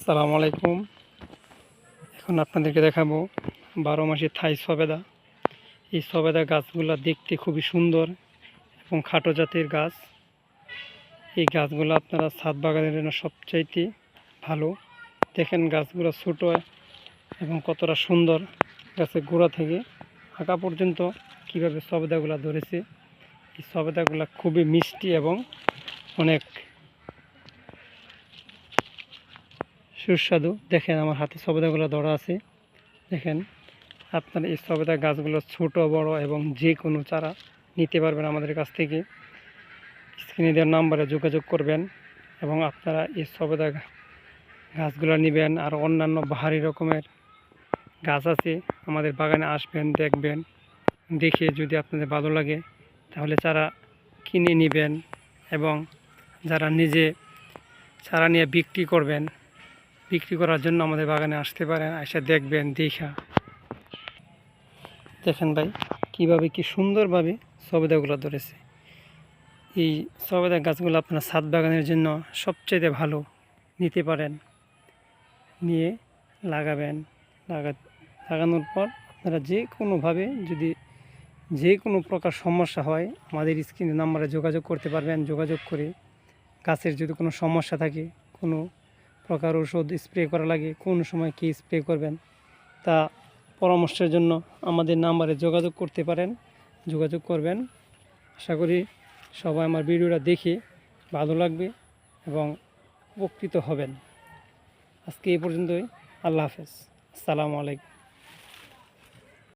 আসসালামু আলাইকুম। এখন আপনাদেরকে দেখাবো 12 মাসি থাই সবেদা। এই সবেদা গাছগুলো দেখতে খুবই সুন্দর এবং খাটো জাতের গাছ। এই গাছগুলো আপনারা ছাদ বাগানের জন্য সবচাইতে ভালো। দেখেন গাছগুলো ছোট এবং কতটা সুন্দর, গাছের গোড়া থেকে আঁকা পর্যন্ত কীভাবে সবেদাগুলো ধরেছে। এই সবেদাগুলো খুবই মিষ্টি এবং অনেক সুস্বাদু। দেখেন আমার হাতে সবেদাগুলো ধরা আছে। দেখেন আপনারা এই সবেদা গাছগুলো ছোট বড় এবং যে কোনো চারা নিতে পারবেন আমাদের কাছ থেকে। স্ক্রিনে দেওয়ার নাম্বারে যোগাযোগ করবেন এবং আপনারা এই সবেদা গাছগুলো নেবেন। আর অন্যান্য বাহারি রকমের গাছ আছে, আমাদের বাগানে আসবেন, দেখবেন, দেখে যদি আপনাদের ভালো লাগে তাহলে চারা কিনে নেবেন। এবং যারা নিজে চারা নিয়ে বিক্রি করবেন, বিক্রি করার জন্য আমাদের বাগানে আসতে পারেন, এসে দেখবেন। দেখেন ভাই কীভাবে কি সুন্দরভাবে সবেদাগুলো ধরেছে। এই সবেদা গাছগুলো আপনার ছাদ বাগানের জন্য সবচেয়ে ভালো। নিতে পারেন, নিয়ে লাগাবেন। লাগানোর পর আপনারা যে কোনোভাবে যদি যে কোনো প্রকার সমস্যা হয় আমাদের স্ক্রিনে নাম্বারে যোগাযোগ করতে পারবেন। যোগাযোগ করে গাছের যদি কোনো সমস্যা থাকে, কোনো প্রকার ওষুধ স্প্রে করা লাগে, কোন সময় কী স্প্রে করবেন, তা পরামর্শের জন্য আমাদের নাম্বারে যোগাযোগ করতে পারেন, যোগাযোগ করবেন। আশা করি সবাই আমার ভিডিওটা দেখে ভালো লাগবে এবং উপকৃত হবেন। আজকে এই পর্যন্তই। আল্লাহ হাফেজ। আসসালামু আলাইকুম।